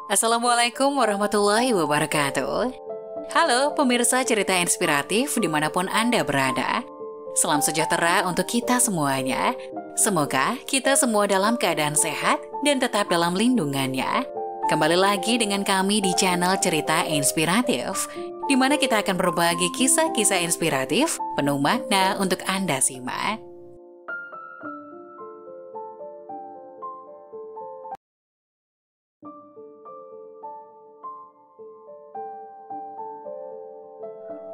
Assalamualaikum warahmatullahi wabarakatuh. Halo pemirsa cerita inspiratif dimanapun Anda berada. Salam sejahtera untuk kita semuanya. Semoga kita semua dalam keadaan sehat dan tetap dalam lindungannya. Kembali lagi dengan kami di channel Cerita Inspiratif, di mana kita akan berbagi kisah-kisah inspiratif penuh makna untuk Anda simak.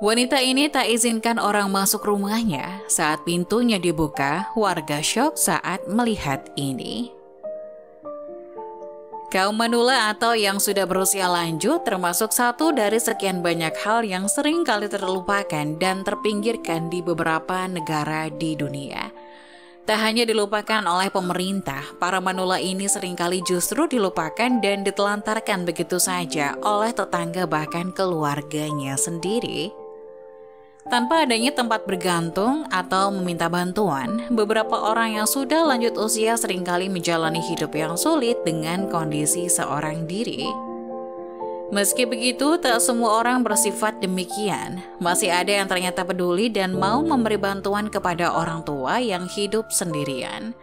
Wanita ini tak izinkan orang masuk rumahnya. Saat pintunya dibuka, warga syok saat melihat ini. Kaum manula atau yang sudah berusia lanjut termasuk satu dari sekian banyak hal yang sering kali terlupakan dan terpinggirkan di beberapa negara di dunia. Tak hanya dilupakan oleh pemerintah, para manula ini seringkali justru dilupakan dan ditelantarkan begitu saja oleh tetangga bahkan keluarganya sendiri. Tanpa adanya tempat bergantung atau meminta bantuan, beberapa orang yang sudah lanjut usia seringkali menjalani hidup yang sulit dengan kondisi seorang diri. Meski begitu, tak semua orang bersifat demikian. Masih ada yang ternyata peduli dan mau memberi bantuan kepada orang tua yang hidup sendirian.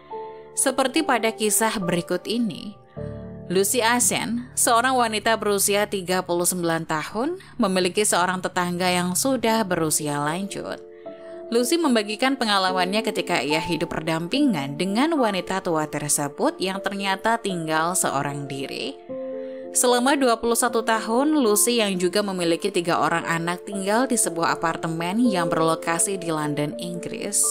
Seperti pada kisah berikut ini. Lucy Asen, seorang wanita berusia 39 tahun, memiliki seorang tetangga yang sudah berusia lanjut. Lucy membagikan pengalamannya ketika ia hidup berdampingan dengan wanita tua tersebut yang ternyata tinggal seorang diri. Selama 21 tahun, Lucy yang juga memiliki 3 orang anak tinggal di sebuah apartemen yang berlokasi di London, Inggris.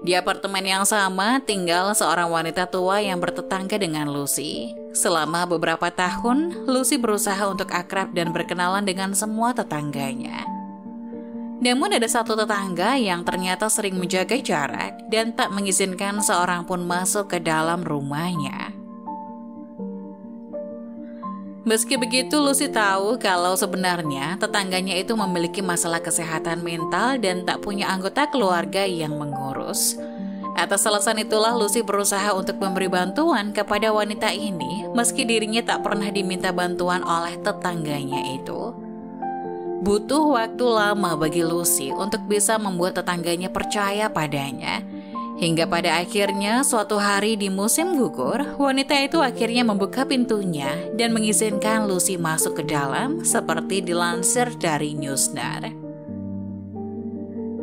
Di apartemen yang sama, tinggal seorang wanita tua yang bertetangga dengan Lucy. Selama beberapa tahun, Lucy berusaha untuk akrab dan berkenalan dengan semua tetangganya. Namun ada satu tetangga yang ternyata sering menjaga jarak dan tak mengizinkan seorang pun masuk ke dalam rumahnya. Meski begitu, Lucy tahu kalau sebenarnya tetangganya itu memiliki masalah kesehatan mental dan tak punya anggota keluarga yang mengurus. Atas alasan itulah Lucy berusaha untuk memberi bantuan kepada wanita ini, meski dirinya tak pernah diminta bantuan oleh tetangganya itu. Butuh waktu lama bagi Lucy untuk bisa membuat tetangganya percaya padanya. Hingga pada akhirnya suatu hari di musim gugur, wanita itu akhirnya membuka pintunya dan mengizinkan Lucy masuk ke dalam seperti dilansir dari Newsnar.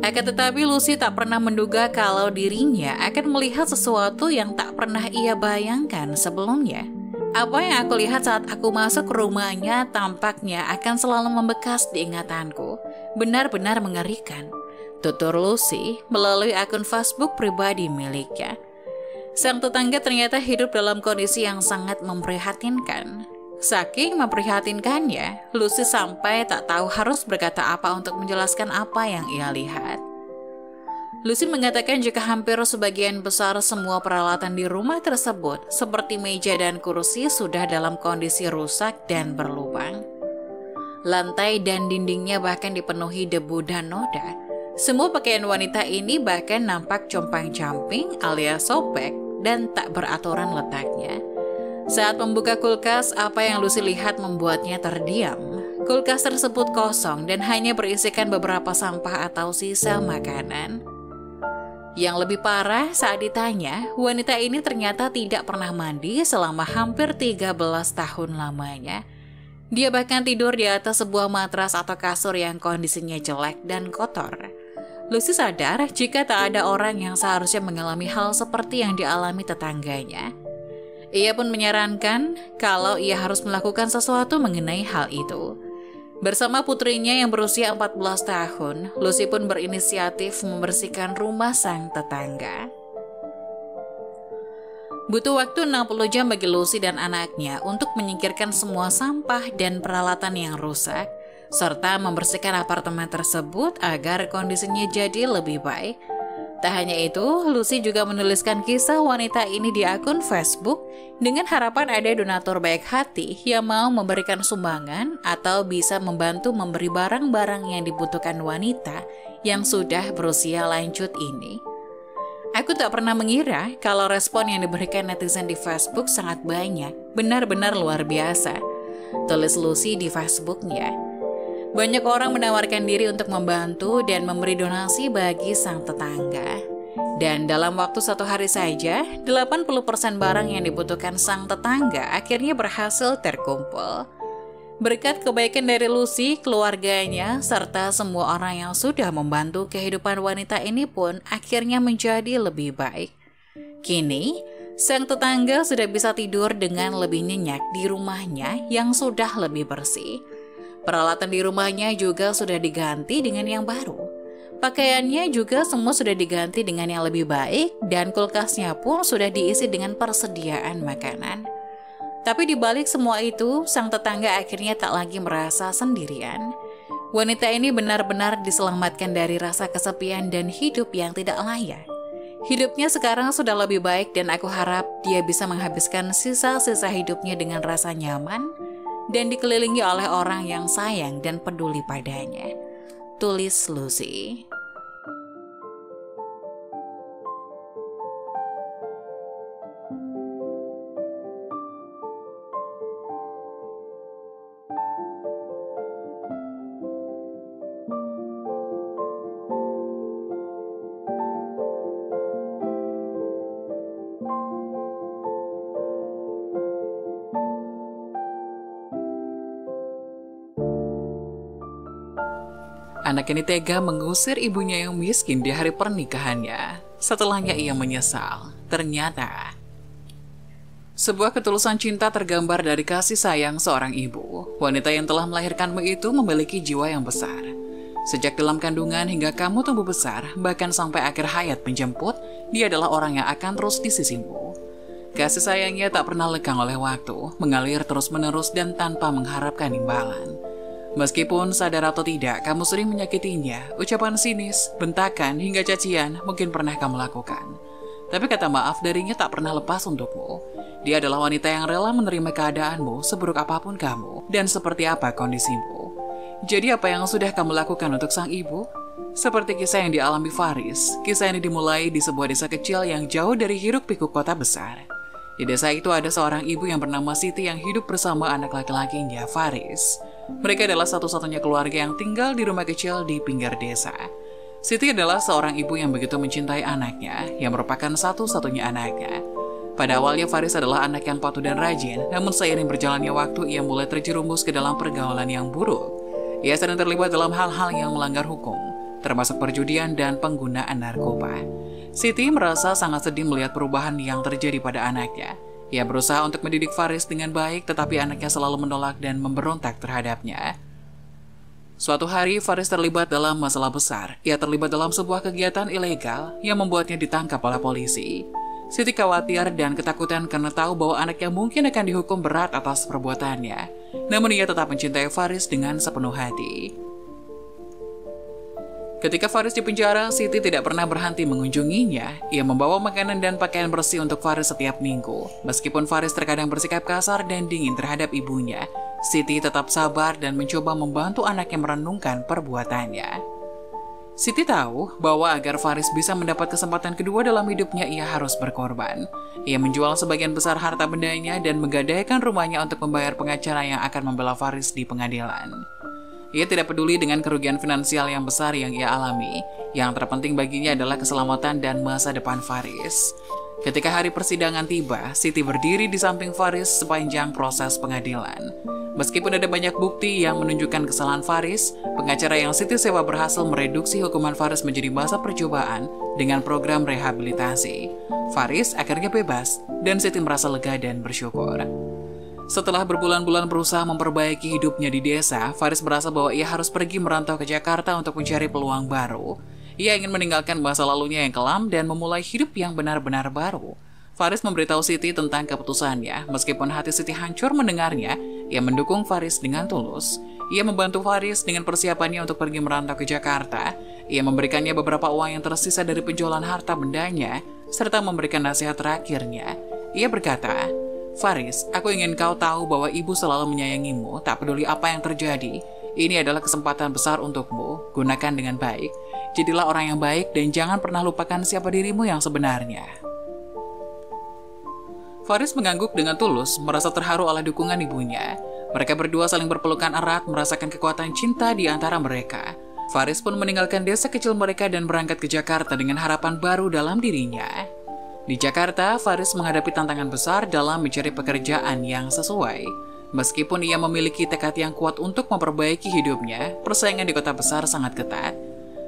Akan tetapi Lucy tak pernah menduga kalau dirinya akan melihat sesuatu yang tak pernah ia bayangkan sebelumnya. Apa yang aku lihat saat aku masuk ke rumahnya tampaknya akan selalu membekas di ingatanku. Benar-benar mengerikan. Tutur Lucy melalui akun Facebook pribadi miliknya. Sang tetangga ternyata hidup dalam kondisi yang sangat memprihatinkan. Saking memprihatinkannya, Lucy sampai tak tahu harus berkata apa untuk menjelaskan apa yang ia lihat. Lucy mengatakan jika hampir sebagian besar semua peralatan di rumah tersebut, seperti meja dan kursi, sudah dalam kondisi rusak dan berlubang. Lantai dan dindingnya bahkan dipenuhi debu dan noda. Semua pakaian wanita ini bahkan nampak compang-camping alias sobek dan tak beraturan letaknya. Saat membuka kulkas, apa yang Lucy lihat membuatnya terdiam. Kulkas tersebut kosong dan hanya berisikan beberapa sampah atau sisa makanan. Yang lebih parah saat ditanya, wanita ini ternyata tidak pernah mandi selama hampir 13 tahun lamanya. Dia bahkan tidur di atas sebuah matras atau kasur yang kondisinya jelek dan kotor. Lucy sadar jika tak ada orang yang seharusnya mengalami hal seperti yang dialami tetangganya. Ia pun menyarankan kalau ia harus melakukan sesuatu mengenai hal itu. Bersama putrinya yang berusia 14 tahun, Lucy pun berinisiatif membersihkan rumah sang tetangga. Butuh waktu 60 jam bagi Lucy dan anaknya untuk menyingkirkan semua sampah dan peralatan yang rusak, serta membersihkan apartemen tersebut agar kondisinya jadi lebih baik. Tak hanya itu, Lucy juga menuliskan kisah wanita ini di akun Facebook dengan harapan ada donatur baik hati yang mau memberikan sumbangan atau bisa membantu memberi barang-barang yang dibutuhkan wanita yang sudah berusia lanjut ini. Aku tak pernah mengira kalau respon yang diberikan netizen di Facebook sangat banyak, benar-benar luar biasa. tulis Lucy di Facebooknya. Banyak orang menawarkan diri untuk membantu dan memberi donasi bagi sang tetangga. Dan dalam waktu 1 hari saja, 80% barang yang dibutuhkan sang tetangga akhirnya berhasil terkumpul. Berkat kebaikan dari Lucy, keluarganya, serta semua orang yang sudah membantu kehidupan wanita ini pun akhirnya menjadi lebih baik. Kini, sang tetangga sudah bisa tidur dengan lebih nyenyak di rumahnya yang sudah lebih bersih. Peralatan di rumahnya juga sudah diganti dengan yang baru. Pakaiannya juga semua sudah diganti dengan yang lebih baik dan kulkasnya pun sudah diisi dengan persediaan makanan. Tapi di balik semua itu, sang tetangga akhirnya tak lagi merasa sendirian. Wanita ini benar-benar diselamatkan dari rasa kesepian dan hidup yang tidak layak. Hidupnya sekarang sudah lebih baik dan aku harap dia bisa menghabiskan sisa-sisa hidupnya dengan rasa nyaman dan dikelilingi oleh orang yang sayang dan peduli padanya. Tulis Lucy. Anak ini tega mengusir ibunya yang miskin di hari pernikahannya. Setelahnya ia menyesal. Ternyata sebuah ketulusan cinta tergambar dari kasih sayang seorang ibu. Wanita yang telah melahirkanmu itu memiliki jiwa yang besar. Sejak dalam kandungan hingga kamu tumbuh besar, bahkan sampai akhir hayat menjemput, dia adalah orang yang akan terus di sisimu. Kasih sayangnya tak pernah lekang oleh waktu, mengalir terus-menerus dan tanpa mengharapkan imbalan. Meskipun sadar atau tidak, kamu sering menyakitinya. Ucapan sinis, bentakan, hingga cacian mungkin pernah kamu lakukan. Tapi kata maaf darinya tak pernah lepas untukmu. Dia adalah wanita yang rela menerima keadaanmu seburuk apapun kamu dan seperti apa kondisimu. Jadi apa yang sudah kamu lakukan untuk sang ibu? Seperti kisah yang dialami Faris, kisah ini dimulai di sebuah desa kecil yang jauh dari hiruk-pikuk kota besar. Di desa itu ada seorang ibu yang bernama Siti yang hidup bersama anak laki-lakinya, Faris. Mereka adalah satu-satunya keluarga yang tinggal di rumah kecil di pinggir desa. Siti adalah seorang ibu yang begitu mencintai anaknya, yang merupakan satu-satunya anaknya. Pada awalnya Faris adalah anak yang patuh dan rajin, namun seiring berjalannya waktu ia mulai terjerumus ke dalam pergaulan yang buruk. Ia sering terlibat dalam hal-hal yang melanggar hukum, termasuk perjudian dan penggunaan narkoba. Siti merasa sangat sedih melihat perubahan yang terjadi pada anaknya. Ia berusaha untuk mendidik Faris dengan baik, tetapi anaknya selalu menolak dan memberontak terhadapnya. Suatu hari, Faris terlibat dalam masalah besar. Ia terlibat dalam sebuah kegiatan ilegal yang membuatnya ditangkap oleh polisi. Siti khawatir dan ketakutan karena tahu bahwa anaknya mungkin akan dihukum berat atas perbuatannya. Namun ia tetap mencintai Faris dengan sepenuh hati. Ketika Faris di penjara, Siti tidak pernah berhenti mengunjunginya. Ia membawa makanan dan pakaian bersih untuk Faris setiap minggu. Meskipun Faris terkadang bersikap kasar dan dingin terhadap ibunya, Siti tetap sabar dan mencoba membantu anaknya merenungkan perbuatannya. Siti tahu bahwa agar Faris bisa mendapat kesempatan kedua dalam hidupnya, ia harus berkorban. Ia menjual sebagian besar harta bendanya dan menggadaikan rumahnya untuk membayar pengacara yang akan membela Faris di pengadilan. Ia tidak peduli dengan kerugian finansial yang besar yang ia alami. Yang terpenting baginya adalah keselamatan dan masa depan Faris. Ketika hari persidangan tiba, Siti berdiri di samping Faris sepanjang proses pengadilan. Meskipun ada banyak bukti yang menunjukkan kesalahan Faris, pengacara yang Siti sewa berhasil mereduksi hukuman Faris menjadi masa percobaan dengan program rehabilitasi. Faris akhirnya bebas, dan Siti merasa lega dan bersyukur. Setelah berbulan-bulan berusaha memperbaiki hidupnya di desa, Faris merasa bahwa ia harus pergi merantau ke Jakarta untuk mencari peluang baru. Ia ingin meninggalkan masa lalunya yang kelam dan memulai hidup yang benar-benar baru. Faris memberitahu Siti tentang keputusannya. Meskipun hati Siti hancur mendengarnya, ia mendukung Faris dengan tulus. Ia membantu Faris dengan persiapannya untuk pergi merantau ke Jakarta. Ia memberikannya beberapa uang yang tersisa dari penjualan harta bendanya, serta memberikan nasihat terakhirnya. Ia berkata, "Faris, aku ingin kau tahu bahwa ibu selalu menyayangimu, tak peduli apa yang terjadi. Ini adalah kesempatan besar untukmu, gunakan dengan baik. Jadilah orang yang baik dan jangan pernah lupakan siapa dirimu yang sebenarnya." Faris mengangguk dengan tulus, merasa terharu oleh dukungan ibunya. Mereka berdua saling berpelukan erat, merasakan kekuatan cinta di antara mereka. Faris pun meninggalkan desa kecil mereka dan berangkat ke Jakarta dengan harapan baru dalam dirinya. Di Jakarta, Faris menghadapi tantangan besar dalam mencari pekerjaan yang sesuai. Meskipun ia memiliki tekad yang kuat untuk memperbaiki hidupnya, persaingan di kota besar sangat ketat.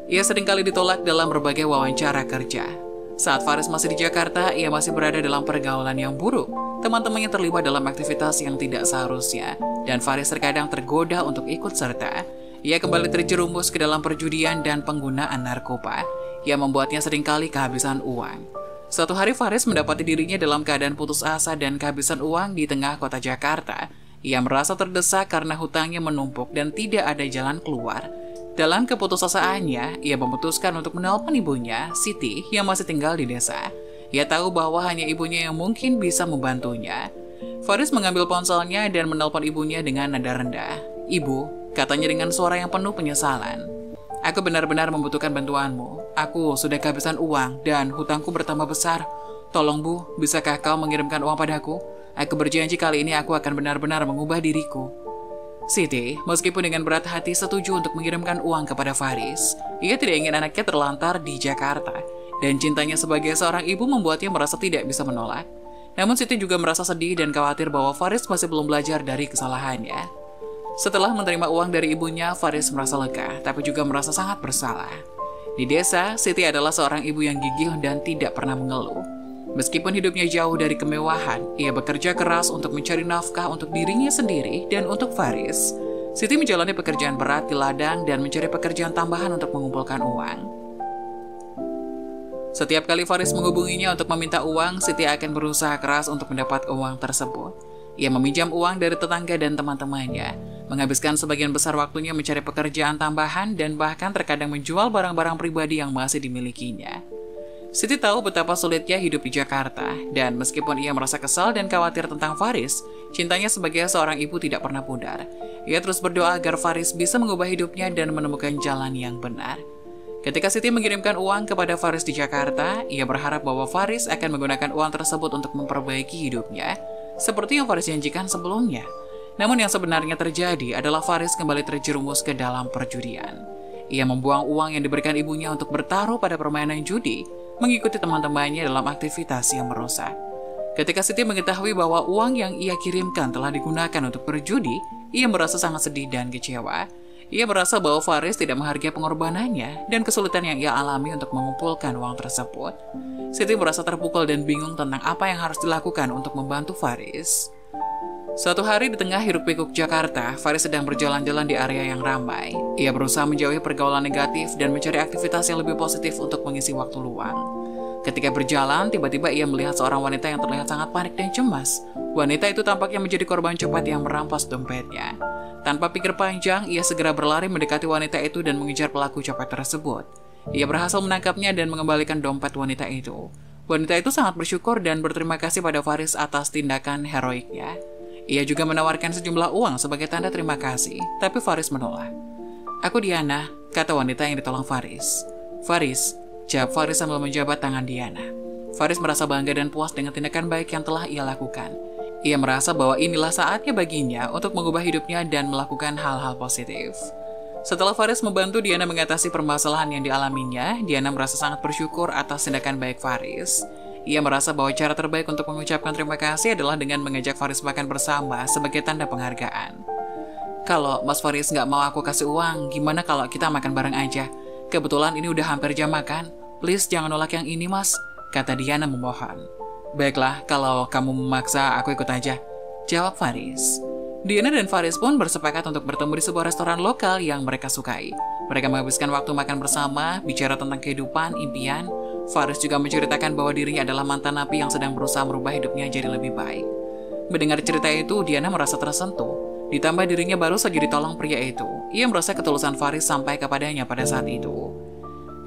Ia seringkali ditolak dalam berbagai wawancara kerja. Saat Faris masih di Jakarta, ia masih berada dalam pergaulan yang buruk. Teman-temannya terlibat dalam aktivitas yang tidak seharusnya, dan Faris terkadang tergoda untuk ikut serta. Ia kembali terjerumus ke dalam perjudian dan penggunaan narkoba, yang membuatnya seringkali kehabisan uang. Suatu hari Faris mendapati dirinya dalam keadaan putus asa dan kehabisan uang di tengah kota Jakarta. Ia merasa terdesak karena hutangnya menumpuk dan tidak ada jalan keluar. Dalam keputusasaannya, ia memutuskan untuk menelpon ibunya, Siti, yang masih tinggal di desa. Ia tahu bahwa hanya ibunya yang mungkin bisa membantunya. Faris mengambil ponselnya dan menelpon ibunya dengan nada rendah. "Ibu," katanya dengan suara yang penuh penyesalan. "Aku benar-benar membutuhkan bantuanmu. Aku sudah kehabisan uang dan hutangku bertambah besar. Tolong Bu, bisakah kau mengirimkan uang padaku? Aku berjanji kali ini aku akan benar-benar mengubah diriku." Siti, meskipun dengan berat hati setuju untuk mengirimkan uang kepada Faris, ia tidak ingin anaknya terlantar di Jakarta. Dan cintanya sebagai seorang ibu membuatnya merasa tidak bisa menolak. Namun Siti juga merasa sedih dan khawatir bahwa Faris masih belum belajar dari kesalahannya. Setelah menerima uang dari ibunya, Faris merasa lega, tapi juga merasa sangat bersalah. Di desa, Siti adalah seorang ibu yang gigih dan tidak pernah mengeluh. Meskipun hidupnya jauh dari kemewahan, ia bekerja keras untuk mencari nafkah untuk dirinya sendiri dan untuk Faris. Siti menjalani pekerjaan berat di ladang dan mencari pekerjaan tambahan untuk mengumpulkan uang. Setiap kali Faris menghubunginya untuk meminta uang, Siti akan berusaha keras untuk mendapat uang tersebut. Ia meminjam uang dari tetangga dan teman-temannya, menghabiskan sebagian besar waktunya mencari pekerjaan tambahan dan bahkan terkadang menjual barang-barang pribadi yang masih dimilikinya. Siti tahu betapa sulitnya hidup di Jakarta, dan meskipun ia merasa kesal dan khawatir tentang Faris, cintanya sebagai seorang ibu tidak pernah pudar. Ia terus berdoa agar Faris bisa mengubah hidupnya dan menemukan jalan yang benar. Ketika Siti mengirimkan uang kepada Faris di Jakarta, ia berharap bahwa Faris akan menggunakan uang tersebut untuk memperbaiki hidupnya, seperti yang Faris janjikan sebelumnya. Namun yang sebenarnya terjadi adalah Faris kembali terjerumus ke dalam perjudian. Ia membuang uang yang diberikan ibunya untuk bertaruh pada permainan judi, mengikuti teman-temannya dalam aktivitas yang merusak. Ketika Siti mengetahui bahwa uang yang ia kirimkan telah digunakan untuk berjudi, ia merasa sangat sedih dan kecewa. Ia merasa bahwa Faris tidak menghargai pengorbanannya dan kesulitan yang ia alami untuk mengumpulkan uang tersebut. Siti merasa terpukul dan bingung tentang apa yang harus dilakukan untuk membantu Faris. Suatu hari di tengah hiruk-pikuk Jakarta, Faris sedang berjalan-jalan di area yang ramai. Ia berusaha menjauhi pergaulan negatif dan mencari aktivitas yang lebih positif untuk mengisi waktu luang. Ketika berjalan, tiba-tiba ia melihat seorang wanita yang terlihat sangat panik dan cemas. Wanita itu tampaknya menjadi korban cepat yang merampas dompetnya. Tanpa pikir panjang, ia segera berlari mendekati wanita itu dan mengejar pelaku copet tersebut. Ia berhasil menangkapnya dan mengembalikan dompet wanita itu. Wanita itu sangat bersyukur dan berterima kasih pada Faris atas tindakan heroiknya. Ia juga menawarkan sejumlah uang sebagai tanda terima kasih, tapi Faris menolak. "Aku Diana," kata wanita yang ditolong Faris. "Faris," jawab Faris sambil menjabat tangan Diana. Faris merasa bangga dan puas dengan tindakan baik yang telah ia lakukan. Ia merasa bahwa inilah saatnya baginya untuk mengubah hidupnya dan melakukan hal-hal positif. Setelah Faris membantu Diana mengatasi permasalahan yang dialaminya, Diana merasa sangat bersyukur atas tindakan baik Faris. Ia merasa bahwa cara terbaik untuk mengucapkan terima kasih adalah dengan mengajak Faris makan bersama sebagai tanda penghargaan. "Kalau Mas Faris nggak mau aku kasih uang, gimana kalau kita makan bareng aja? Kebetulan ini udah hampir jam makan. Please jangan nolak yang ini, Mas," kata Diana memohon. "Baiklah, kalau kamu memaksa, aku ikut aja," jawab Faris. Diana dan Faris pun bersepakat untuk bertemu di sebuah restoran lokal yang mereka sukai. Mereka menghabiskan waktu makan bersama, bicara tentang kehidupan, impian. Faris juga menceritakan bahwa dirinya adalah mantan napi yang sedang berusaha merubah hidupnya jadi lebih baik. Mendengar cerita itu, Diana merasa tersentuh. Ditambah dirinya baru saja ditolong pria itu. Ia merasa ketulusan Faris sampai kepadanya pada saat itu.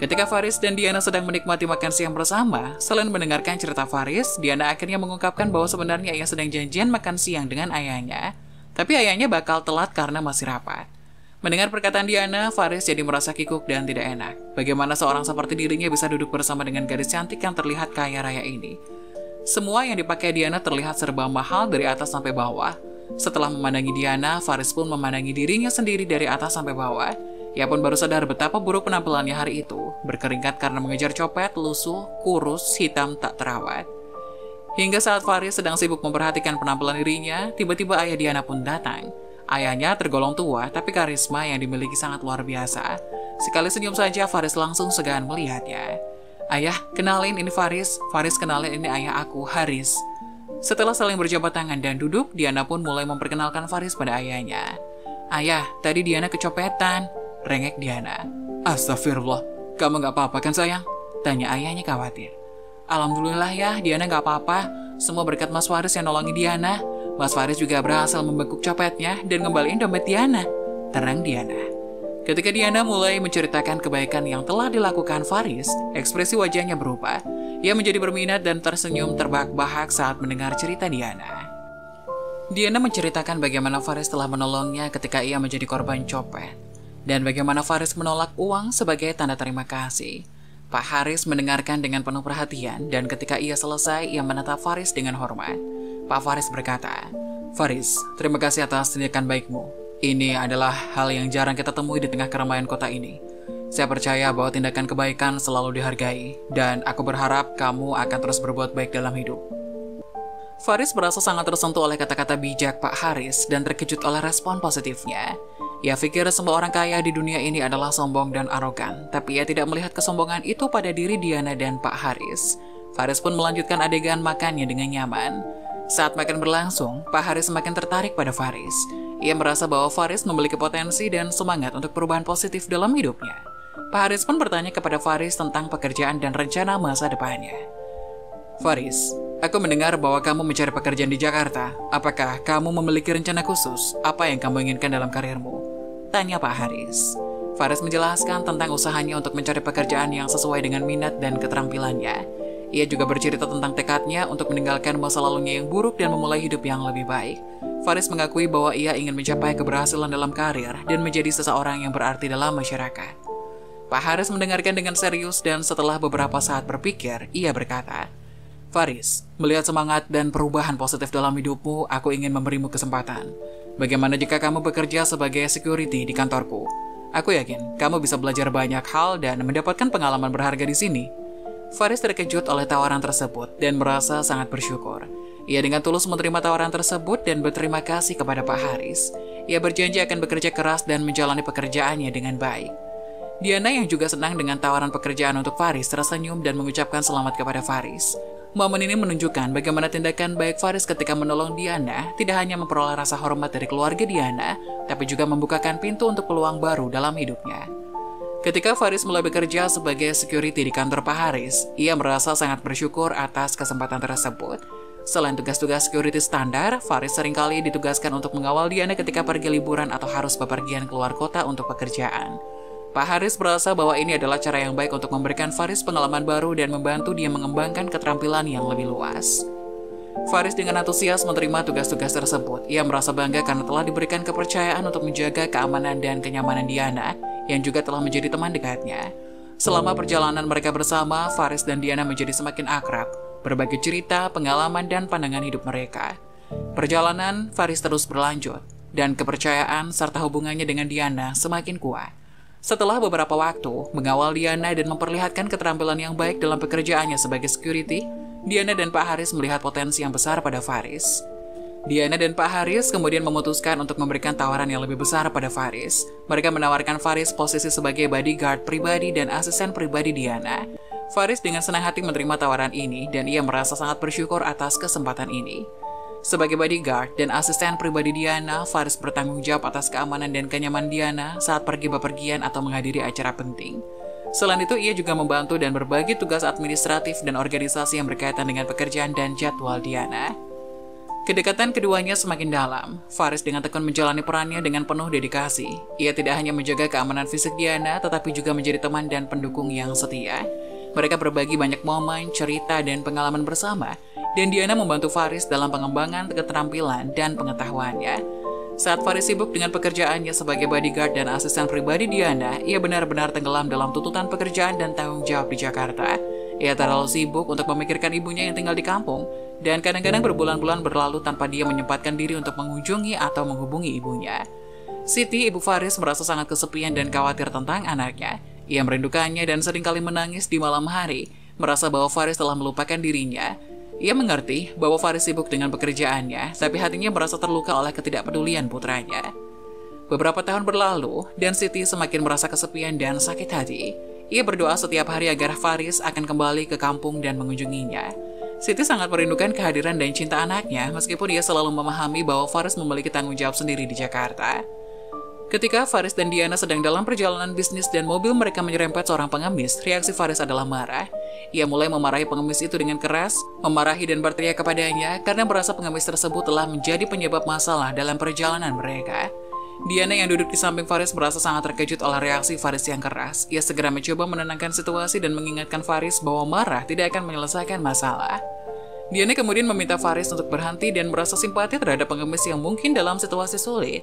Ketika Faris dan Diana sedang menikmati makan siang bersama, selain mendengarkan cerita Faris, Diana akhirnya mengungkapkan bahwa sebenarnya ia sedang janjian makan siang dengan ayahnya, tapi ayahnya bakal telat karena masih rapat. Mendengar perkataan Diana, Faris jadi merasa kikuk dan tidak enak. Bagaimana seorang seperti dirinya bisa duduk bersama dengan gadis cantik yang terlihat kaya raya ini? Semua yang dipakai Diana terlihat serba mahal dari atas sampai bawah. Setelah memandangi Diana, Faris pun memandangi dirinya sendiri dari atas sampai bawah. Ia pun baru sadar betapa buruk penampilannya hari itu, berkeringat karena mengejar copet, lusuh, kurus, hitam, tak terawat. Hingga saat Faris sedang sibuk memperhatikan penampilan dirinya, tiba-tiba ayah Diana pun datang. Ayahnya tergolong tua, tapi karisma yang dimiliki sangat luar biasa. Sekali senyum saja, Faris langsung segan melihatnya. "Ayah, kenalin ini Faris. Faris, kenalin ini ayah aku, Haris." Setelah saling berjabat tangan dan duduk, Diana pun mulai memperkenalkan Faris pada ayahnya. "Ayah, tadi Diana kecopetan," rengek Diana. "Astagfirullah, kamu gak apa-apa kan sayang?" tanya ayahnya khawatir. "Alhamdulillah ya, Diana gak apa-apa. Semua berkat Mas Faris yang nolongin Diana. Mas Faris juga berhasil membekuk copetnya dan ngembaliin dompet Diana," terang Diana. Ketika Diana mulai menceritakan kebaikan yang telah dilakukan Faris, ekspresi wajahnya berubah. Ia menjadi berminat dan tersenyum terbahak-bahak saat mendengar cerita Diana. Diana menceritakan bagaimana Faris telah menolongnya ketika ia menjadi korban copet, dan bagaimana Faris menolak uang sebagai tanda terima kasih. Pak Haris mendengarkan dengan penuh perhatian, dan ketika ia selesai, ia menatap Faris dengan hormat. Pak Faris berkata, "Faris, terima kasih atas tindakan baikmu. Ini adalah hal yang jarang kita temui di tengah keramaian kota ini. Saya percaya bahwa tindakan kebaikan selalu dihargai, dan aku berharap kamu akan terus berbuat baik dalam hidup." Faris merasa sangat tersentuh oleh kata-kata bijak Pak Haris dan terkejut oleh respon positifnya. Ia pikir semua orang kaya di dunia ini adalah sombong dan arogan, tapi ia tidak melihat kesombongan itu pada diri Diana dan Pak Haris. Faris pun melanjutkan adegan makannya dengan nyaman. Saat makan berlangsung, Pak Haris semakin tertarik pada Faris. Ia merasa bahwa Faris memiliki potensi dan semangat untuk perubahan positif dalam hidupnya. Pak Haris pun bertanya kepada Faris tentang pekerjaan dan rencana masa depannya. "Faris, aku mendengar bahwa kamu mencari pekerjaan di Jakarta. Apakah kamu memiliki rencana khusus? Apa yang kamu inginkan dalam karirmu?" tanya Pak Haris. Faris menjelaskan tentang usahanya untuk mencari pekerjaan yang sesuai dengan minat dan keterampilannya. Ia juga bercerita tentang tekadnya untuk meninggalkan masa lalunya yang buruk dan memulai hidup yang lebih baik. Faris mengakui bahwa ia ingin mencapai keberhasilan dalam karir dan menjadi seseorang yang berarti dalam masyarakat. Pak Haris mendengarkan dengan serius dan setelah beberapa saat berpikir, ia berkata, "Faris, melihat semangat dan perubahan positif dalam hidupmu, aku ingin memberimu kesempatan. Bagaimana jika kamu bekerja sebagai security di kantorku? Aku yakin kamu bisa belajar banyak hal dan mendapatkan pengalaman berharga di sini." Faris terkejut oleh tawaran tersebut dan merasa sangat bersyukur. Ia dengan tulus menerima tawaran tersebut dan berterima kasih kepada Pak Haris. Ia berjanji akan bekerja keras dan menjalani pekerjaannya dengan baik. Diana yang juga senang dengan tawaran pekerjaan untuk Faris tersenyum dan mengucapkan selamat kepada Faris. Momen ini menunjukkan bagaimana tindakan baik Faris ketika menolong Diana tidak hanya memperoleh rasa hormat dari keluarga Diana, tapi juga membukakan pintu untuk peluang baru dalam hidupnya. Ketika Faris mulai bekerja sebagai security di kantor Pak Haris, ia merasa sangat bersyukur atas kesempatan tersebut. Selain tugas-tugas security standar, Faris seringkali ditugaskan untuk mengawal Diana ketika pergi liburan atau harus bepergian keluar kota untuk pekerjaan. Pak Haris merasa bahwa ini adalah cara yang baik untuk memberikan Faris pengalaman baru dan membantu dia mengembangkan keterampilan yang lebih luas. Faris dengan antusias menerima tugas-tugas tersebut. Ia merasa bangga karena telah diberikan kepercayaan untuk menjaga keamanan dan kenyamanan Diana, yang juga telah menjadi teman dekatnya. Selama perjalanan mereka bersama, Faris dan Diana menjadi semakin akrab, berbagi cerita, pengalaman, dan pandangan hidup mereka. Perjalanan Faris terus berlanjut, dan kepercayaan serta hubungannya dengan Diana semakin kuat. Setelah beberapa waktu mengawal Diana dan memperlihatkan keterampilan yang baik dalam pekerjaannya sebagai security, Diana dan Pak Haris melihat potensi yang besar pada Faris. Diana dan Pak Haris kemudian memutuskan untuk memberikan tawaran yang lebih besar pada Faris. Mereka menawarkan Faris posisi sebagai bodyguard pribadi dan asisten pribadi Diana. Faris dengan senang hati menerima tawaran ini dan ia merasa sangat bersyukur atas kesempatan ini. Sebagai bodyguard dan asisten pribadi Diana, Faris bertanggung jawab atas keamanan dan kenyamanan Diana saat pergi bepergian atau menghadiri acara penting. Selain itu, ia juga membantu dan berbagi tugas administratif dan organisasi yang berkaitan dengan pekerjaan dan jadwal Diana. Kedekatan keduanya semakin dalam. Faris dengan tekun menjalani perannya dengan penuh dedikasi. Ia tidak hanya menjaga keamanan fisik Diana, tetapi juga menjadi teman dan pendukung yang setia. Mereka berbagi banyak momen, cerita, dan pengalaman bersama, dan Diana membantu Faris dalam pengembangan keterampilan dan pengetahuannya. Saat Faris sibuk dengan pekerjaannya sebagai bodyguard dan asisten pribadi Diana, ia benar-benar tenggelam dalam tuntutan pekerjaan dan tanggung jawab di Jakarta. Ia terlalu sibuk untuk memikirkan ibunya yang tinggal di kampung, dan kadang-kadang berbulan-bulan berlalu tanpa dia menyempatkan diri untuk mengunjungi atau menghubungi ibunya. Siti, ibu Faris, merasa sangat kesepian dan khawatir tentang anaknya. Ia merindukannya dan seringkali menangis di malam hari, merasa bahwa Faris telah melupakan dirinya. Ia mengerti bahwa Faris sibuk dengan pekerjaannya, tapi hatinya merasa terluka oleh ketidakpedulian putranya. Beberapa tahun berlalu, dan Siti semakin merasa kesepian dan sakit hati. Ia berdoa setiap hari agar Faris akan kembali ke kampung dan mengunjunginya. Siti sangat merindukan kehadiran dan cinta anaknya, meskipun ia selalu memahami bahwa Faris memiliki tanggung jawab sendiri di Jakarta. Ketika Faris dan Diana sedang dalam perjalanan bisnis dan mobil mereka menyerempet seorang pengemis, reaksi Faris adalah marah. Ia mulai memarahi pengemis itu dengan keras, memarahi dan berteriak kepadanya karena merasa pengemis tersebut telah menjadi penyebab masalah dalam perjalanan mereka. Diana yang duduk di samping Faris merasa sangat terkejut oleh reaksi Faris yang keras. Ia segera mencoba menenangkan situasi dan mengingatkan Faris bahwa marah tidak akan menyelesaikan masalah. Diana kemudian meminta Faris untuk berhenti dan merasa simpati terhadap pengemis yang mungkin dalam situasi sulit.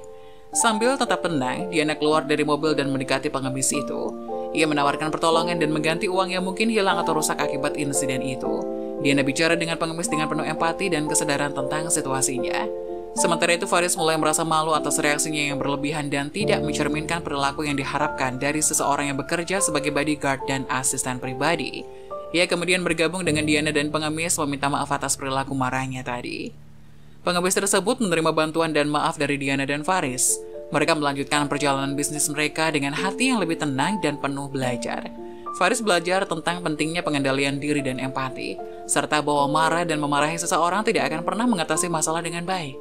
Sambil tetap tenang, Diana keluar dari mobil dan mendekati pengemis itu. Ia menawarkan pertolongan dan mengganti uang yang mungkin hilang atau rusak akibat insiden itu. Diana bicara dengan pengemis dengan penuh empati dan kesadaran tentang situasinya. Sementara itu, Faris mulai merasa malu atas reaksinya yang berlebihan dan tidak mencerminkan perilaku yang diharapkan dari seseorang yang bekerja sebagai bodyguard dan asisten pribadi. Ia kemudian bergabung dengan Diana dan pengemis meminta maaf atas perilaku marahnya tadi. Pengemis tersebut menerima bantuan dan maaf dari Diana dan Faris. Mereka melanjutkan perjalanan bisnis mereka dengan hati yang lebih tenang dan penuh belajar. Faris belajar tentang pentingnya pengendalian diri dan empati, serta bahwa marah dan memarahi seseorang tidak akan pernah mengatasi masalah dengan baik.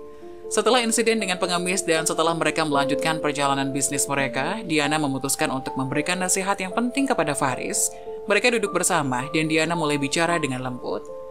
Setelah insiden dengan pengemis dan setelah mereka melanjutkan perjalanan bisnis mereka, Diana memutuskan untuk memberikan nasihat yang penting kepada Faris. Mereka duduk bersama dan Diana mulai bicara dengan lembut.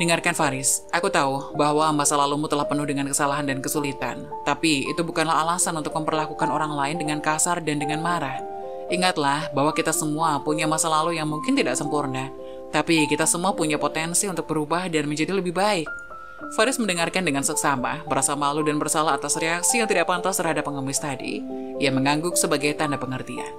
Dengarkan Faris, aku tahu bahwa masa lalumu telah penuh dengan kesalahan dan kesulitan. Tapi itu bukanlah alasan untuk memperlakukan orang lain dengan kasar dan dengan marah. Ingatlah bahwa kita semua punya masa lalu yang mungkin tidak sempurna. Tapi kita semua punya potensi untuk berubah dan menjadi lebih baik. Faris mendengarkan dengan seksama, merasa malu dan bersalah atas reaksi yang tidak pantas terhadap pengemis tadi. Ia mengangguk sebagai tanda pengertian.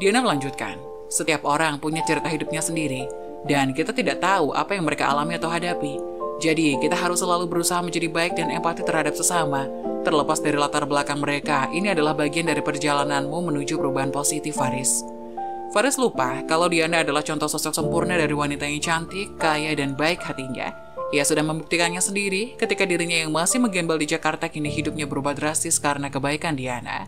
Diana melanjutkan, setiap orang punya cerita hidupnya sendiri, dan kita tidak tahu apa yang mereka alami atau hadapi. Jadi, kita harus selalu berusaha menjadi baik dan empati terhadap sesama. Terlepas dari latar belakang mereka, ini adalah bagian dari perjalananmu menuju perubahan positif, Faris. Faris lupa kalau Diana adalah contoh sosok sempurna dari wanita yang cantik, kaya, dan baik hatinya. Ia sudah membuktikannya sendiri ketika dirinya yang masih menggembel di Jakarta kini hidupnya berubah drastis karena kebaikan Diana.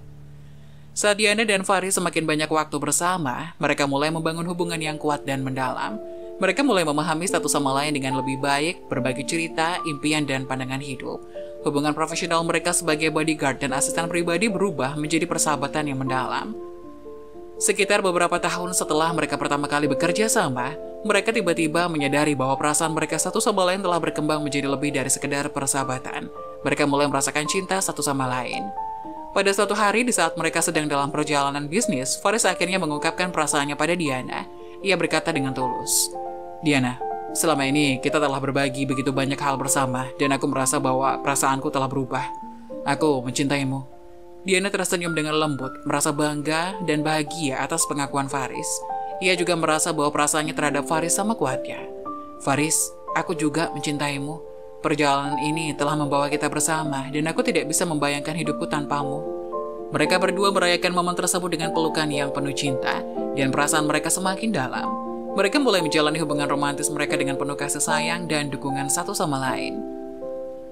Saat Diana dan Faris semakin banyak waktu bersama, mereka mulai membangun hubungan yang kuat dan mendalam. Mereka mulai memahami satu sama lain dengan lebih baik, berbagi cerita, impian, dan pandangan hidup. Hubungan profesional mereka sebagai bodyguard dan asisten pribadi berubah menjadi persahabatan yang mendalam. Sekitar beberapa tahun setelah mereka pertama kali bekerja sama, mereka tiba-tiba menyadari bahwa perasaan mereka satu sama lain telah berkembang menjadi lebih dari sekedar persahabatan. Mereka mulai merasakan cinta satu sama lain. Pada suatu hari di saat mereka sedang dalam perjalanan bisnis, Faris akhirnya mengungkapkan perasaannya pada Diana. Ia berkata dengan tulus, Diana, selama ini kita telah berbagi begitu banyak hal bersama dan aku merasa bahwa perasaanku telah berubah. Aku mencintaimu. Diana tersenyum dengan lembut, merasa bangga dan bahagia atas pengakuan Faris. Ia juga merasa bahwa perasaannya terhadap Faris sama kuatnya. Faris, aku juga mencintaimu. Perjalanan ini telah membawa kita bersama dan aku tidak bisa membayangkan hidupku tanpamu. Mereka berdua merayakan momen tersebut dengan pelukan yang penuh cinta dan perasaan mereka semakin dalam. Mereka mulai menjalani hubungan romantis mereka dengan penuh kasih sayang dan dukungan satu sama lain.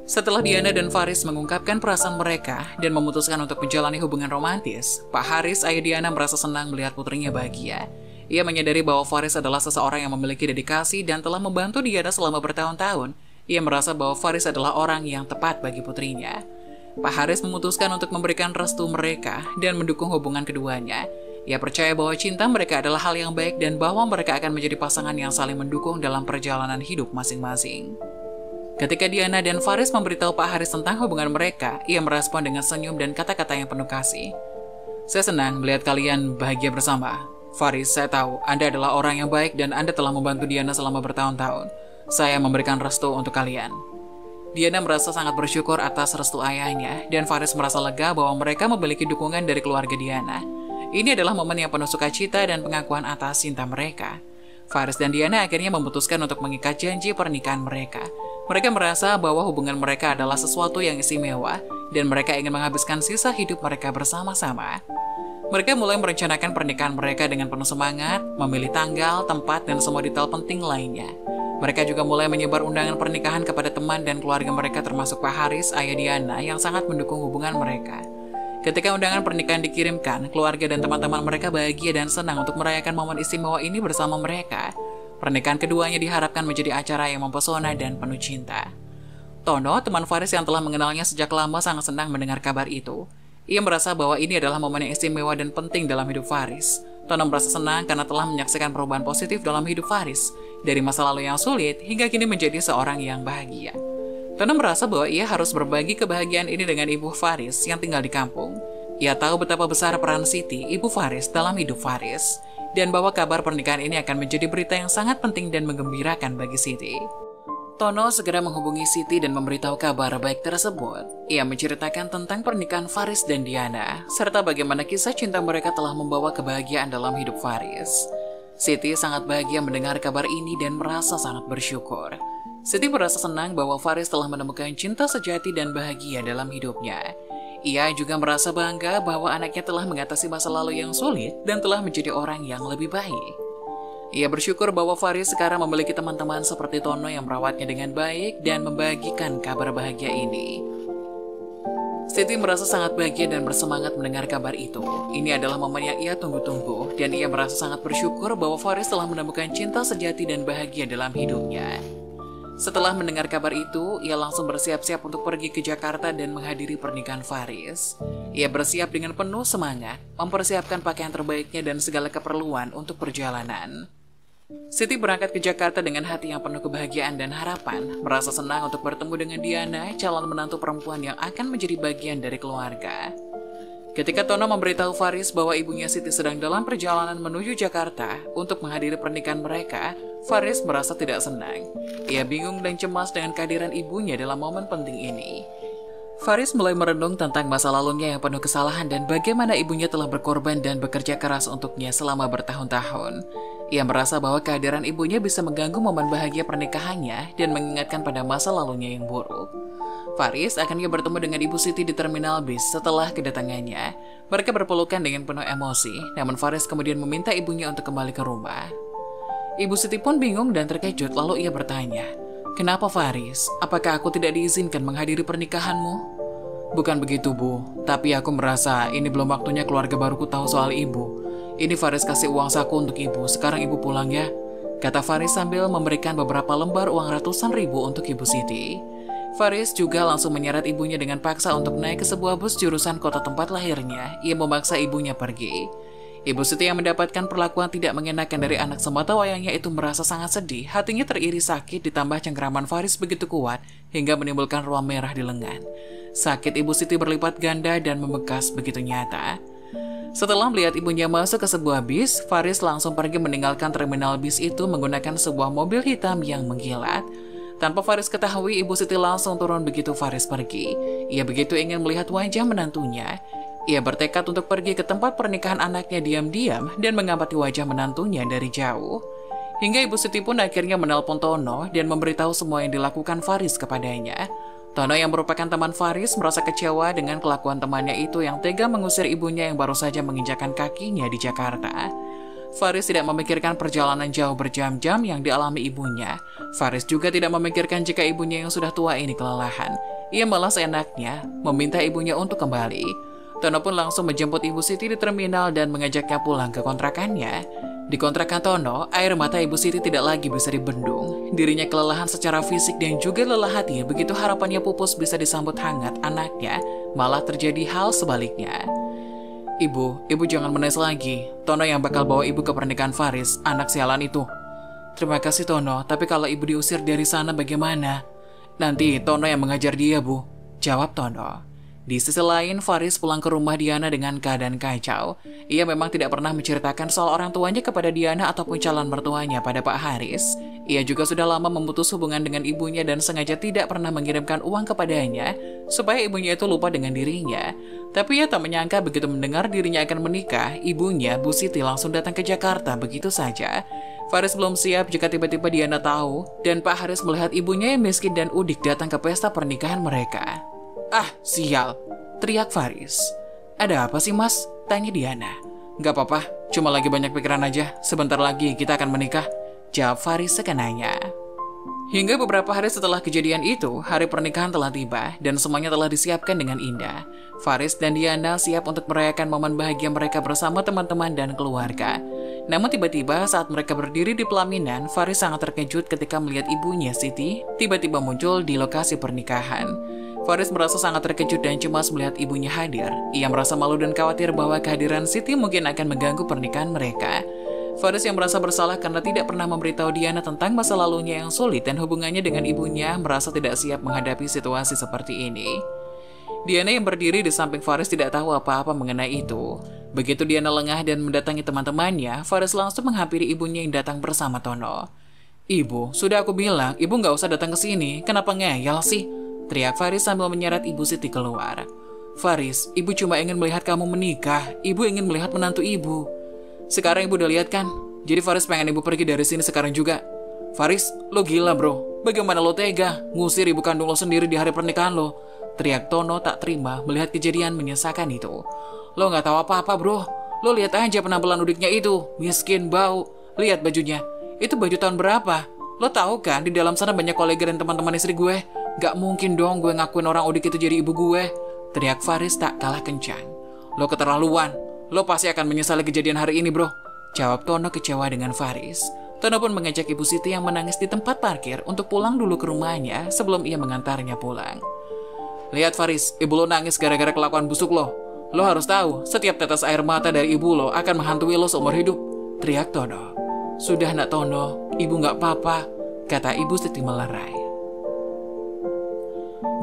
Setelah Diana dan Faris mengungkapkan perasaan mereka dan memutuskan untuk menjalani hubungan romantis, Pak Haris, ayah Diana, merasa senang melihat putrinya bahagia. Ia menyadari bahwa Faris adalah seseorang yang memiliki dedikasi dan telah membantu Diana selama bertahun-tahun. Ia merasa bahwa Faris adalah orang yang tepat bagi putrinya. Pak Haris memutuskan untuk memberikan restu mereka dan mendukung hubungan keduanya. Ia percaya bahwa cinta mereka adalah hal yang baik dan bahwa mereka akan menjadi pasangan yang saling mendukung dalam perjalanan hidup masing-masing. Ketika Diana dan Faris memberitahu Pak Haris tentang hubungan mereka, ia merespon dengan senyum dan kata-kata yang penuh kasih. Saya senang melihat kalian bahagia bersama. Faris, saya tahu Anda adalah orang yang baik dan Anda telah membantu Diana selama bertahun-tahun. Saya memberikan restu untuk kalian. Diana merasa sangat bersyukur atas restu ayahnya, dan Faris merasa lega bahwa mereka memiliki dukungan dari keluarga Diana. Ini adalah momen yang penuh sukacita dan pengakuan atas cinta mereka. Faris dan Diana akhirnya memutuskan untuk mengikat janji pernikahan mereka. Mereka merasa bahwa hubungan mereka adalah sesuatu yang istimewa dan mereka ingin menghabiskan sisa hidup mereka bersama-sama. Mereka mulai merencanakan pernikahan mereka dengan penuh semangat, memilih tanggal, tempat, dan semua detail penting lainnya. Mereka juga mulai menyebar undangan pernikahan kepada teman dan keluarga mereka termasuk Pak Haris, ayah Diana yang sangat mendukung hubungan mereka. Ketika undangan pernikahan dikirimkan, keluarga dan teman-teman mereka bahagia dan senang untuk merayakan momen istimewa ini bersama mereka. Pernikahan keduanya diharapkan menjadi acara yang mempesona dan penuh cinta. Tono, teman Faris yang telah mengenalnya sejak lama, sangat senang mendengar kabar itu. Ia merasa bahwa ini adalah momen yang istimewa dan penting dalam hidup Faris. Tono merasa senang karena telah menyaksikan perubahan positif dalam hidup Faris, dari masa lalu yang sulit hingga kini menjadi seorang yang bahagia. Tono merasa bahwa ia harus berbagi kebahagiaan ini dengan ibu Faris yang tinggal di kampung. Ia tahu betapa besar peran Siti, ibu Faris, dalam hidup Faris, dan bahwa kabar pernikahan ini akan menjadi berita yang sangat penting dan menggembirakan bagi Siti. Tono segera menghubungi Siti dan memberitahu kabar baik tersebut. Ia menceritakan tentang pernikahan Faris dan Diana, serta bagaimana kisah cinta mereka telah membawa kebahagiaan dalam hidup Faris. Siti sangat bahagia mendengar kabar ini dan merasa sangat bersyukur. Siti merasa senang bahwa Faris telah menemukan cinta sejati dan bahagia dalam hidupnya. Ia juga merasa bangga bahwa anaknya telah mengatasi masa lalu yang sulit dan telah menjadi orang yang lebih baik. Ia bersyukur bahwa Faris sekarang memiliki teman-teman seperti Tono yang merawatnya dengan baik dan membagikan kabar bahagia ini. Siti merasa sangat bahagia dan bersemangat mendengar kabar itu. Ini adalah momen yang ia tunggu-tunggu, dan ia merasa sangat bersyukur bahwa Faris telah menemukan cinta sejati dan bahagia dalam hidupnya. Setelah mendengar kabar itu, ia langsung bersiap-siap untuk pergi ke Jakarta dan menghadiri pernikahan Faris. Ia bersiap dengan penuh semangat, mempersiapkan pakaian terbaiknya dan segala keperluan untuk perjalanan. Siti berangkat ke Jakarta dengan hati yang penuh kebahagiaan dan harapan, merasa senang untuk bertemu dengan Diana, calon menantu perempuan yang akan menjadi bagian dari keluarga. Ketika Tono memberitahu Faris bahwa ibunya Siti sedang dalam perjalanan menuju Jakarta untuk menghadiri pernikahan mereka, Faris merasa tidak senang. Ia bingung dan cemas dengan kehadiran ibunya dalam momen penting ini. Faris mulai merenung tentang masa lalunya yang penuh kesalahan dan bagaimana ibunya telah berkorban dan bekerja keras untuknya selama bertahun-tahun. Ia merasa bahwa kehadiran ibunya bisa mengganggu momen bahagia pernikahannya dan mengingatkan pada masa lalunya yang buruk. Faris akhirnya bertemu dengan Ibu Siti di terminal bis setelah kedatangannya. Mereka berpelukan dengan penuh emosi, namun Faris kemudian meminta ibunya untuk kembali ke rumah. Ibu Siti pun bingung dan terkejut, lalu ia bertanya, "Kenapa Faris? Apakah aku tidak diizinkan menghadiri pernikahanmu?" "Bukan begitu, Bu. Tapi aku merasa ini belum waktunya keluarga baruku tahu soal ibu. Ini Faris kasih uang saku untuk ibu, sekarang ibu pulang ya," kata Faris sambil memberikan beberapa lembar uang ratusan ribu untuk Ibu Siti. Faris juga langsung menyeret ibunya dengan paksa untuk naik ke sebuah bus jurusan kota tempat lahirnya. Ia memaksa ibunya pergi. Ibu Siti yang mendapatkan perlakuan tidak mengenakan dari anak semata wayangnya itu merasa sangat sedih. Hatinya teriri sakit ditambah cengkeraman Faris begitu kuat hingga menimbulkan ruam merah di lengan. Sakit Ibu Siti berlipat ganda dan membekas begitu nyata. Setelah melihat ibunya masuk ke sebuah bis, Faris langsung pergi meninggalkan terminal bis itu menggunakan sebuah mobil hitam yang mengkilat. Tanpa Faris ketahui, Ibu Siti langsung turun begitu Faris pergi. Ia begitu ingin melihat wajah menantunya. Ia bertekad untuk pergi ke tempat pernikahan anaknya diam-diam dan mengamati wajah menantunya dari jauh. Hingga Ibu Siti pun akhirnya menelpon Tono dan memberitahu semua yang dilakukan Faris kepadanya. Tono yang merupakan teman Faris merasa kecewa dengan kelakuan temannya itu yang tega mengusir ibunya yang baru saja menginjakan kakinya di Jakarta. Faris tidak memikirkan perjalanan jauh berjam-jam yang dialami ibunya. Faris juga tidak memikirkan jika ibunya yang sudah tua ini kelelahan. Ia malah seenaknya meminta ibunya untuk kembali. Tono pun langsung menjemput Ibu Siti di terminal dan mengajaknya pulang ke kontrakannya. Di kontrakan Tono, air mata Ibu Siti tidak lagi bisa dibendung. Dirinya kelelahan secara fisik dan juga lelah hati begitu harapannya pupus bisa disambut hangat anaknya, malah terjadi hal sebaliknya. Ibu jangan menangis lagi. Tono yang bakal bawa ibu ke pernikahan Faris, anak sialan itu." "Terima kasih Tono, tapi kalau ibu diusir dari sana bagaimana?" "Nanti Tono yang mengajar dia, Bu," jawab Tono. Di sisi lain, Faris pulang ke rumah Diana dengan keadaan kacau. Ia memang tidak pernah menceritakan soal orang tuanya kepada Diana ataupun calon mertuanya pada Pak Haris. Ia juga sudah lama memutus hubungan dengan ibunya dan sengaja tidak pernah mengirimkan uang kepadanya supaya ibunya itu lupa dengan dirinya. Tapi ia tak menyangka begitu mendengar dirinya akan menikah, ibunya, Bu Siti langsung datang ke Jakarta begitu saja. Faris belum siap jika tiba-tiba Diana tahu dan Pak Haris melihat ibunya yang miskin dan udik datang ke pesta pernikahan mereka. "Ah, sial!" teriak Faris. "Ada apa sih, Mas?" tanya Diana. "Gak apa-apa, cuma lagi banyak pikiran aja. Sebentar lagi kita akan menikah," jawab Faris sekenanya. Hingga beberapa hari setelah kejadian itu, hari pernikahan telah tiba dan semuanya telah disiapkan dengan indah. Faris dan Diana siap untuk merayakan momen bahagia mereka bersama teman-teman dan keluarga. Namun tiba-tiba saat mereka berdiri di pelaminan, Faris sangat terkejut ketika melihat ibunya Siti tiba-tiba muncul di lokasi pernikahan. Faris merasa sangat terkejut dan cemas melihat ibunya hadir. Ia merasa malu dan khawatir bahwa kehadiran Siti mungkin akan mengganggu pernikahan mereka. Faris yang merasa bersalah karena tidak pernah memberitahu Diana tentang masa lalunya yang sulit dan hubungannya dengan ibunya, merasa tidak siap menghadapi situasi seperti ini. Diana yang berdiri di samping Faris tidak tahu apa-apa mengenai itu. Begitu Diana lengah dan mendatangi teman-temannya, Faris langsung menghampiri ibunya yang datang bersama Tono. "Ibu, sudah aku bilang, ibu nggak usah datang ke sini. Kenapa ngeyel sih?" teriak Faris sambil menyeret Ibu Siti keluar. "Faris, ibu cuma ingin melihat kamu menikah. Ibu ingin melihat menantu ibu. Sekarang ibu udah lihat kan? Jadi Faris pengen ibu pergi dari sini sekarang juga." "Faris, lo gila bro. Bagaimana lo tega ngusir ibu kandung lo sendiri di hari pernikahan lo?" teriak Tono tak terima melihat kejadian menyesakan itu. "Lo gak tahu apa-apa bro. Lo lihat aja penampilan udiknya itu. Miskin, bau. Lihat bajunya. Itu baju tahun berapa? Lo tahu kan di dalam sana banyak kolega dan teman-teman istri gue. Gak mungkin dong gue ngakuin orang udik itu jadi ibu gue," teriak Faris tak kalah kencang. "Lo keterlaluan. Lo pasti akan menyesali kejadian hari ini bro," jawab Tono kecewa dengan Faris. Tono pun mengajak Ibu Siti yang menangis di tempat parkir untuk pulang dulu ke rumahnya sebelum ia mengantarnya pulang. "Lihat Faris, ibu lo nangis gara-gara kelakuan busuk lo. Lo harus tahu, setiap tetes air mata dari ibu lo akan menghantui lo seumur hidup," teriak Tono. "Sudah nak Tono, ibu gak apa-apa," kata Ibu Siti melerai.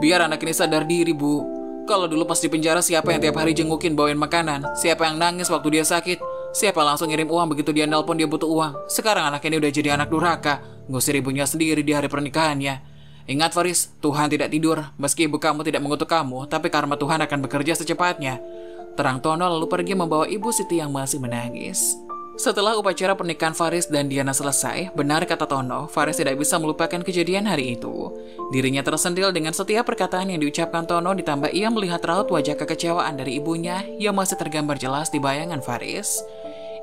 "Biar anak ini sadar diri bu. Kalau dulu pas di penjara siapa yang tiap hari jengukin bawain makanan? Siapa yang nangis waktu dia sakit? Siapa langsung ngirim uang begitu dia nelpon dia butuh uang? Sekarang anak ini udah jadi anak durhaka, ngusir ibunya sendiri di hari pernikahannya. Ingat Faris, Tuhan tidak tidur. Meski ibu kamu tidak mengutuk kamu, tapi karma Tuhan akan bekerja secepatnya," terang Tono lalu pergi membawa Ibu Siti yang masih menangis. Setelah upacara pernikahan Faris dan Diana selesai, benar kata Tono, Faris tidak bisa melupakan kejadian hari itu. Dirinya tersentil dengan setiap perkataan yang diucapkan Tono, ditambah ia melihat raut wajah kekecewaan dari ibunya yang masih tergambar jelas di bayangan Faris.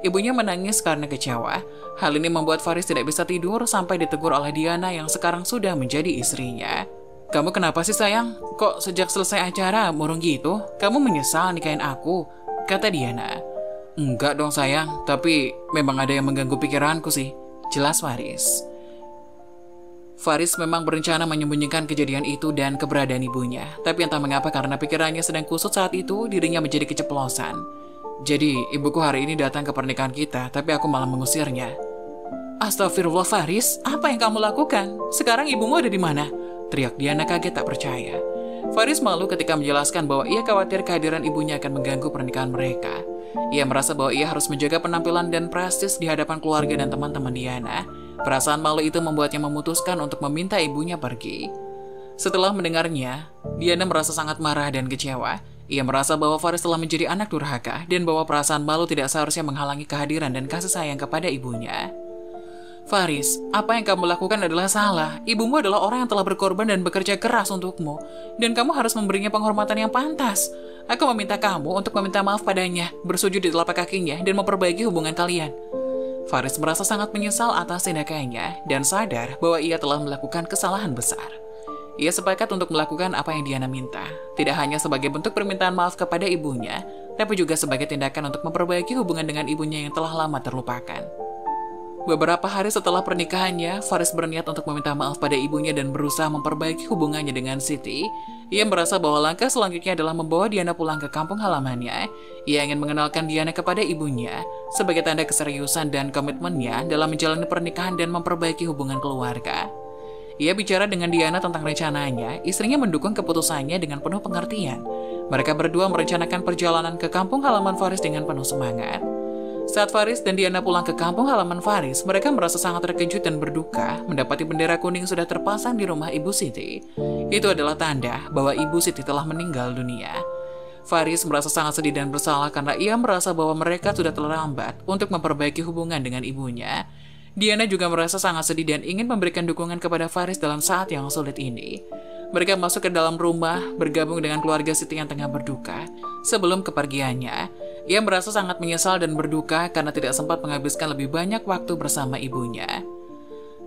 Ibunya menangis karena kecewa. Hal ini membuat Faris tidak bisa tidur sampai ditegur oleh Diana yang sekarang sudah menjadi istrinya. "Kamu kenapa sih sayang? Kok sejak selesai acara murung gitu? Kamu menyesal nikahin aku?" kata Diana. "Enggak dong sayang, tapi memang ada yang mengganggu pikiranku sih," jelas Faris. Faris memang berencana menyembunyikan kejadian itu dan keberadaan ibunya, tapi entah mengapa karena pikirannya sedang kusut saat itu, dirinya menjadi keceplosan. "Jadi, ibuku hari ini datang ke pernikahan kita, tapi aku malah mengusirnya." "Astagfirullah Faris, apa yang kamu lakukan? Sekarang ibumu ada di mana?" teriak Diana kaget tak percaya. Faris malu ketika menjelaskan bahwa ia khawatir kehadiran ibunya akan mengganggu pernikahan mereka. Ia merasa bahwa ia harus menjaga penampilan dan prestis di hadapan keluarga dan teman-teman Diana. Perasaan malu itu membuatnya memutuskan untuk meminta ibunya pergi. Setelah mendengarnya, Diana merasa sangat marah dan kecewa. Ia merasa bahwa Faris telah menjadi anak durhaka dan bahwa perasaan malu tidak seharusnya menghalangi kehadiran dan kasih sayang kepada ibunya. "Faris, apa yang kamu lakukan adalah salah. Ibumu adalah orang yang telah berkorban dan bekerja keras untukmu, dan kamu harus memberinya penghormatan yang pantas. Aku meminta kamu untuk meminta maaf padanya, bersujud di telapak kakinya, dan memperbaiki hubungan kalian." Faris merasa sangat menyesal atas tindakannya dan sadar bahwa ia telah melakukan kesalahan besar. Ia sepakat untuk melakukan apa yang Diana minta, tidak hanya sebagai bentuk permintaan maaf kepada ibunya, tapi juga sebagai tindakan untuk memperbaiki hubungan dengan ibunya yang telah lama terlupakan. Beberapa hari setelah pernikahannya, Faris berniat untuk meminta maaf pada ibunya dan berusaha memperbaiki hubungannya dengan Siti. Ia merasa bahwa langkah selanjutnya adalah membawa Diana pulang ke kampung halamannya. Ia ingin mengenalkan Diana kepada ibunya sebagai tanda keseriusan dan komitmennya dalam menjalani pernikahan dan memperbaiki hubungan keluarga. Ia bicara dengan Diana tentang rencananya, istrinya mendukung keputusannya dengan penuh pengertian. Mereka berdua merencanakan perjalanan ke kampung halaman Faris dengan penuh semangat. Saat Faris dan Diana pulang ke kampung halaman Faris, mereka merasa sangat terkejut dan berduka mendapati bendera kuning sudah terpasang di rumah Ibu Siti. Itu adalah tanda bahwa Ibu Siti telah meninggal dunia. Faris merasa sangat sedih dan bersalah karena ia merasa bahwa mereka sudah terlambat untuk memperbaiki hubungan dengan ibunya. Diana juga merasa sangat sedih dan ingin memberikan dukungan kepada Faris dalam saat yang sulit ini. Mereka masuk ke dalam rumah, bergabung dengan keluarga Siti yang tengah berduka. Sebelum kepergiannya, ia merasa sangat menyesal dan berduka karena tidak sempat menghabiskan lebih banyak waktu bersama ibunya.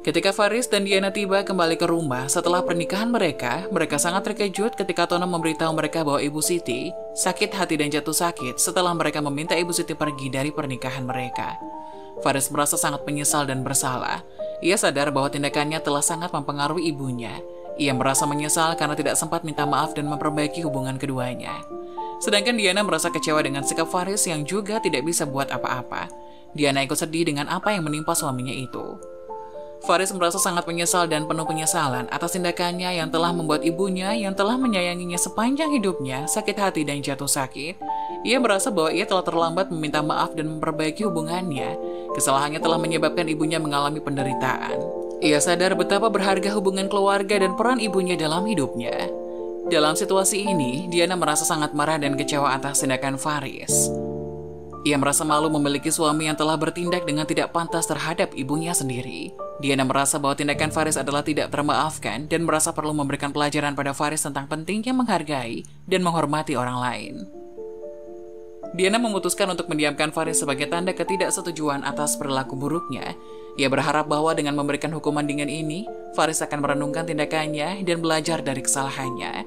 Ketika Faris dan Diana tiba kembali ke rumah setelah pernikahan mereka sangat terkejut ketika Tono memberitahu mereka bahwa Ibu Siti sakit hati dan jatuh sakit setelah mereka meminta Ibu Siti pergi dari pernikahan mereka. Faris merasa sangat menyesal dan bersalah. Ia sadar bahwa tindakannya telah sangat mempengaruhi ibunya. Ia merasa menyesal karena tidak sempat minta maaf dan memperbaiki hubungan keduanya. Sedangkan Diana merasa kecewa dengan sikap Faris yang juga tidak bisa buat apa-apa. Diana ikut sedih dengan apa yang menimpa suaminya itu. Faris merasa sangat menyesal dan penuh penyesalan atas tindakannya yang telah membuat ibunya yang telah menyayanginya sepanjang hidupnya sakit hati dan jatuh sakit. Ia merasa bahwa ia telah terlambat meminta maaf dan memperbaiki hubungannya. Kesalahannya telah menyebabkan ibunya mengalami penderitaan. Ia sadar betapa berharga hubungan keluarga dan peran ibunya dalam hidupnya. Dalam situasi ini, Diana merasa sangat marah dan kecewa atas tindakan Faris. Ia merasa malu memiliki suami yang telah bertindak dengan tidak pantas terhadap ibunya sendiri. Diana merasa bahwa tindakan Faris adalah tidak termaafkan dan merasa perlu memberikan pelajaran pada Faris tentang pentingnya menghargai dan menghormati orang lain. Diana memutuskan untuk mendiamkan Faris sebagai tanda ketidaksetujuan atas perilaku buruknya. Ia berharap bahwa dengan memberikan hukuman dingin ini, Faris akan merenungkan tindakannya dan belajar dari kesalahannya.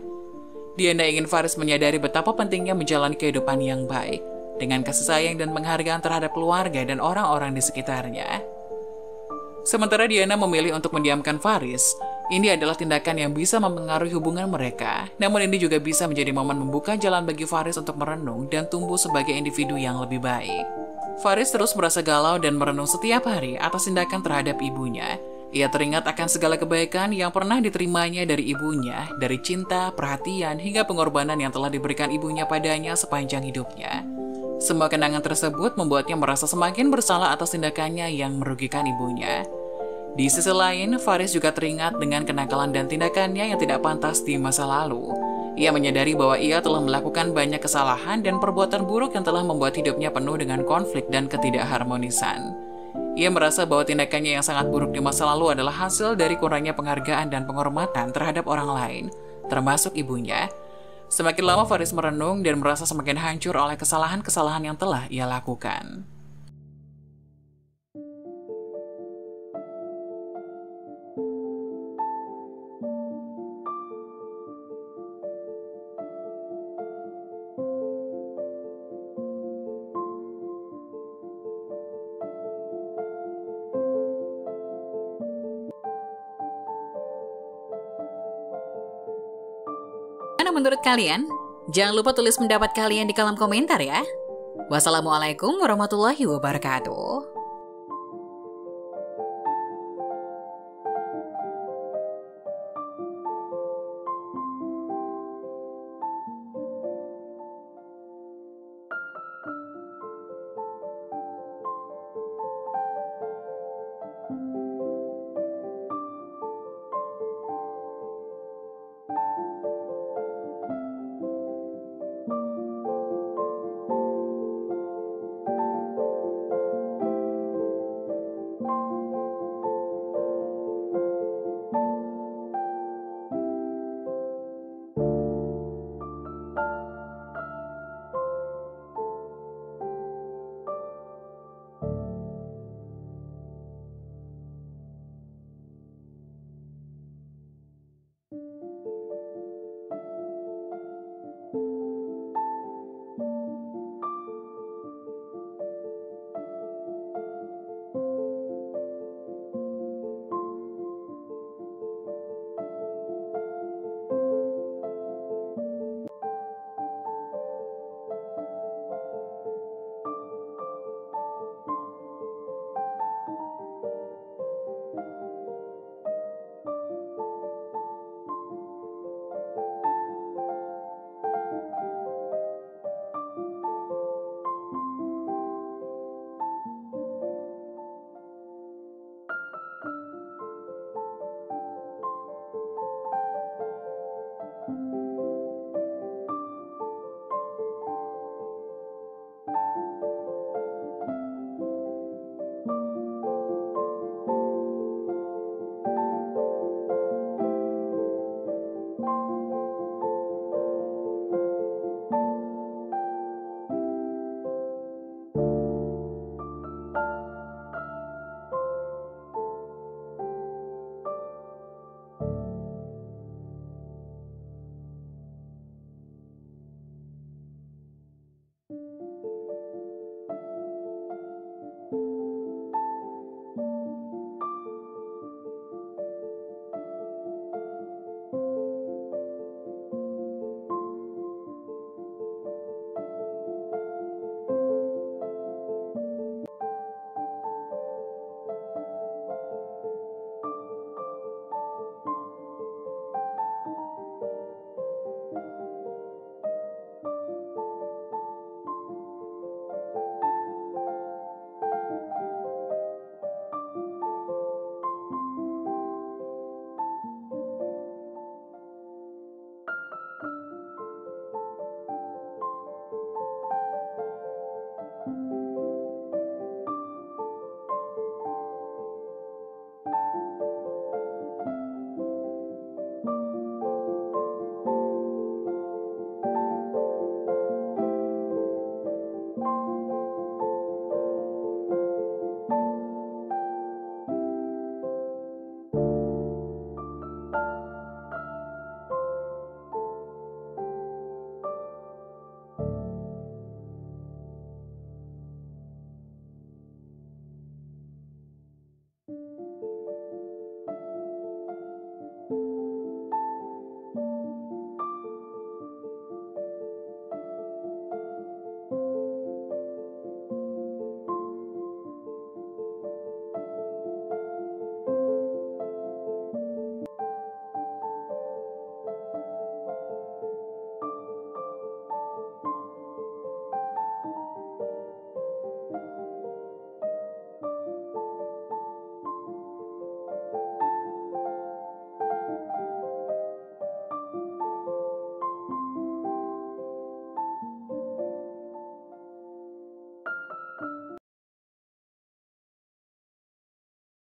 Diana ingin Faris menyadari betapa pentingnya menjalani kehidupan yang baik, dengan kasih sayang dan penghargaan terhadap keluarga dan orang-orang di sekitarnya. Sementara Diana memilih untuk mendiamkan Faris, ini adalah tindakan yang bisa mempengaruhi hubungan mereka. Namun ini juga bisa menjadi momen membuka jalan bagi Faris untuk merenung dan tumbuh sebagai individu yang lebih baik. Faris terus merasa galau dan merenung setiap hari atas tindakan terhadap ibunya. Ia teringat akan segala kebaikan yang pernah diterimanya dari ibunya, dari cinta, perhatian, hingga pengorbanan yang telah diberikan ibunya padanya sepanjang hidupnya. Semua kenangan tersebut membuatnya merasa semakin bersalah atas tindakannya yang merugikan ibunya. Di sisi lain, Faris juga teringat dengan kenakalan dan tindakannya yang tidak pantas di masa lalu. Ia menyadari bahwa ia telah melakukan banyak kesalahan dan perbuatan buruk yang telah membuat hidupnya penuh dengan konflik dan ketidakharmonisan. Ia merasa bahwa tindakannya yang sangat buruk di masa lalu adalah hasil dari kurangnya penghargaan dan penghormatan terhadap orang lain, termasuk ibunya. Semakin lama Faris merenung dan merasa semakin hancur oleh kesalahan-kesalahan yang telah ia lakukan. Mana menurut kalian? Jangan lupa tulis pendapat kalian di kolom komentar ya. Wassalamualaikum warahmatullahi wabarakatuh.